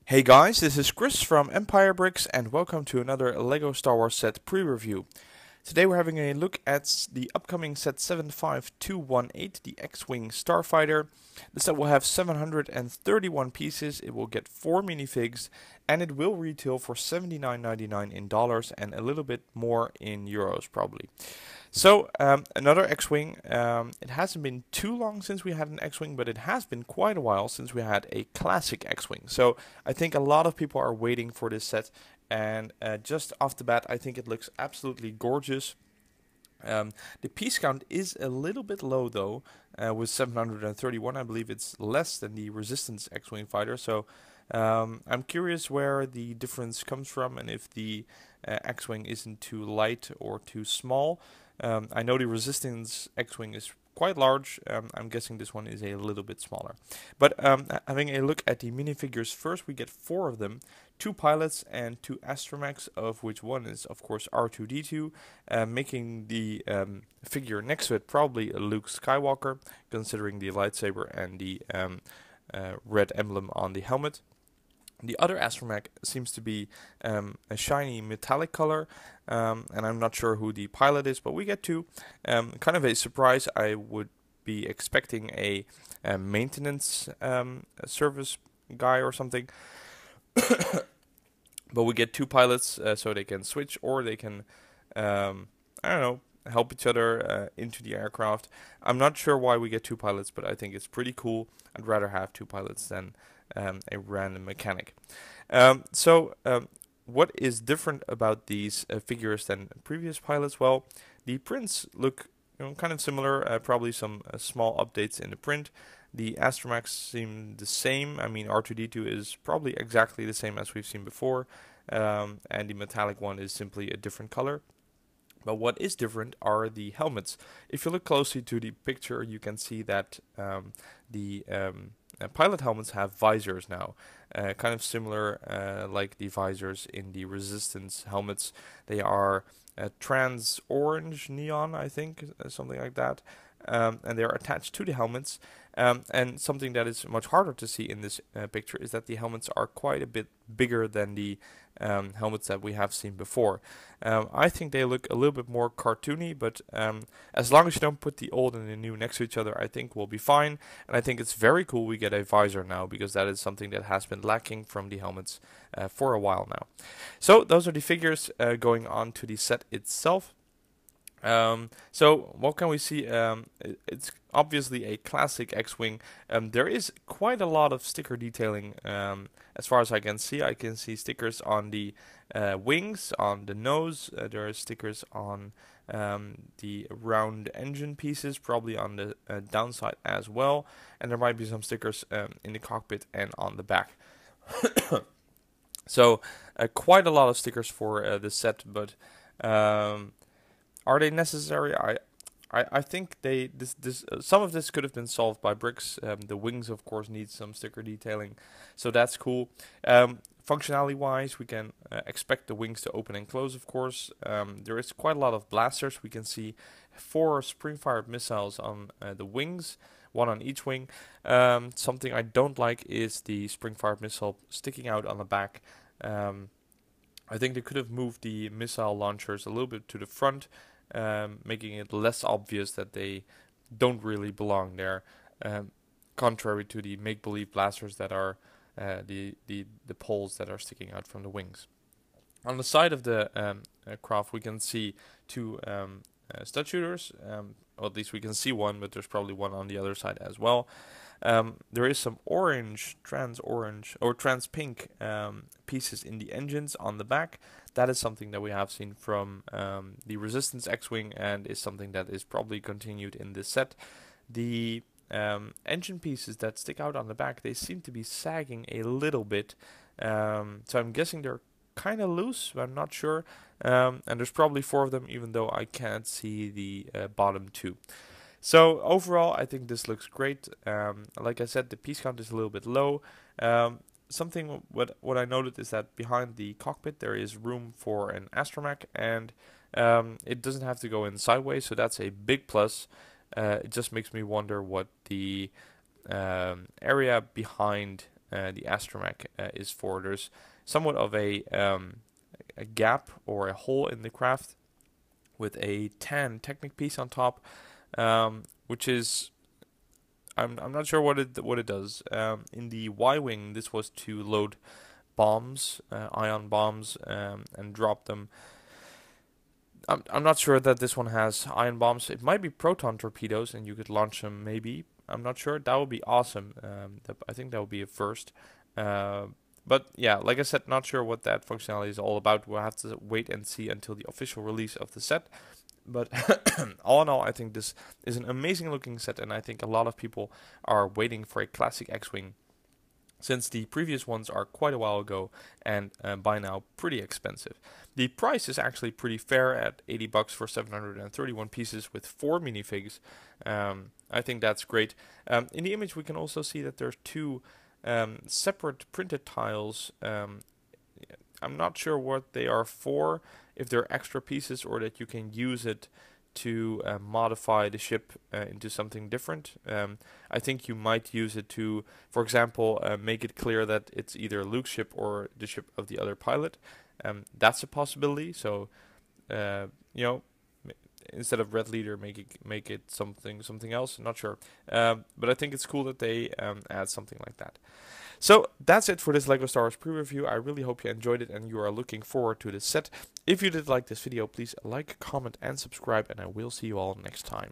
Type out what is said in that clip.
Hey guys, this is Chris from Empire Bricks and welcome to another LEGO Star Wars set pre-review. Today we're having a look at the upcoming set 75218, the X-Wing Starfighter. The set will have 731 pieces, it will get 4 minifigs, and it will retail for $79.99 in dollars and a little bit more in euros probably. So, another X-Wing. It hasn't been too long since we had an X-Wing, but it has been quite a while since we had a classic X-Wing. So, I think a lot of people are waiting for this set, and just off the bat, I think it looks absolutely gorgeous. The piece count is a little bit low though, with 731. I believe it's less than the Resistance X-Wing fighter. So I'm curious where the difference comes from and if the X-Wing isn't too light or too small. I know the Resistance X-Wing is quite large. I'm guessing this one is a little bit smaller. But having a look at the minifigures first, we get 4 of them. 2 pilots and 2 astromechs, of which one is of course R2-D2, making the figure next to it probably a Luke Skywalker, considering the lightsaber and the red emblem on the helmet. The other astromech seems to be a shiny metallic color, and I'm not sure who the pilot is, but we get 2. Kind of a surprise. I would be expecting a maintenance service guy or something. But we get 2 pilots, so they can switch or they can, I don't know, help each other into the aircraft. I'm not sure why we get 2 pilots, but I think it's pretty cool. I'd rather have 2 pilots than a random mechanic. What is different about these figures than previous pilots? Well, the prints look kind of similar, probably some small updates in the print. The astromechs seem the same. I mean, R2-D2 is probably exactly the same as we've seen before, and the metallic one is simply a different color. But what is different are the helmets. If you look closely to the picture, you can see that the pilot helmets have visors now, kind of similar like the visors in the Resistance helmets. They are trans orange neon, I think, something like that, and they are attached to the helmets. And something that is much harder to see in this picture is that the helmets are quite a bit bigger than the helmets that we have seen before. I think they look a little bit more cartoony, but as long as you don't put the old and the new next to each other, I think we'll be fine. And I think it's very cool we get a visor now, because that is something that has been lacking from the helmets for a while now. So those are the figures going on to the set itself. So what can we see? It's obviously a classic X-Wing. There is quite a lot of sticker detailing. As far as I can see stickers on the wings, on the nose. There are stickers on the round engine pieces, probably on the downside as well. And there might be some stickers in the cockpit and on the back. So quite a lot of stickers for the set, but are they necessary? I think some of this could have been solved by bricks. The wings, of course, need some sticker detailing, so that's cool. Functionality wise, we can expect the wings to open and close, of course. There is quite a lot of blasters. We can see 4 spring-fired missiles on the wings, 1 on each wing. Something I don't like is the spring-fired missile sticking out on the back. I think they could have moved the missile launchers a little bit to the front, making it less obvious that they don't really belong there, contrary to the make-believe blasters that are the poles that are sticking out from the wings. On the side of the craft, we can see 2 stud shooters. Or at least we can see one, but there's probably one on the other side as well. There is some trans orange or trans pink pieces in the engines on the back. That is something that we have seen from the Resistance X-Wing and is something that is probably continued in this set. The engine pieces that stick out on the back, they seem to be sagging a little bit. So I'm guessing they're kind of loose, but I'm not sure. And there's probably 4 of them, even though I can't see the bottom 2. So overall, I think this looks great. Like I said, the piece count is a little bit low. What I noted is that behind the cockpit there is room for an astromech, and it doesn't have to go in sideways, so that's a big plus. It just makes me wonder what the area behind the astromech is for. There's somewhat of a gap or a hole in the craft with a tan Technic piece on top, which is I'm not sure what it does. In the Y-wing, this was to load bombs, ion bombs, and drop them. I'm not sure that this one has ion bombs. It might be proton torpedoes, and you could launch them. Maybe, I'm not sure. That would be awesome. I think that would be a first. But yeah, like I said, not sure what that functionality is all about. We'll have to wait and see until the official release of the set. But all in all, I think this is an amazing looking set, and I think a lot of people are waiting for a classic X-Wing, since the previous ones are quite a while ago and by now pretty expensive. The price is actually pretty fair at 80 bucks for 731 pieces with 4 minifigs. I think that's great. In the image we can also see that there's 2 separate printed tiles. I'm not sure what they are for, if they're extra pieces or that you can use it to modify the ship into something different. I think you might use it to, for example, make it clear that it's either Luke's ship or the ship of the other pilot. That's a possibility. So, you know, instead of Red Leader, make it something else. I'm not sure, but I think it's cool that they add something like that. So that's it for this LEGO Star Wars pre-review. I really hope you enjoyed it and you are looking forward to this set. If you did like this video, please like, comment and subscribe, and I will see you all next time.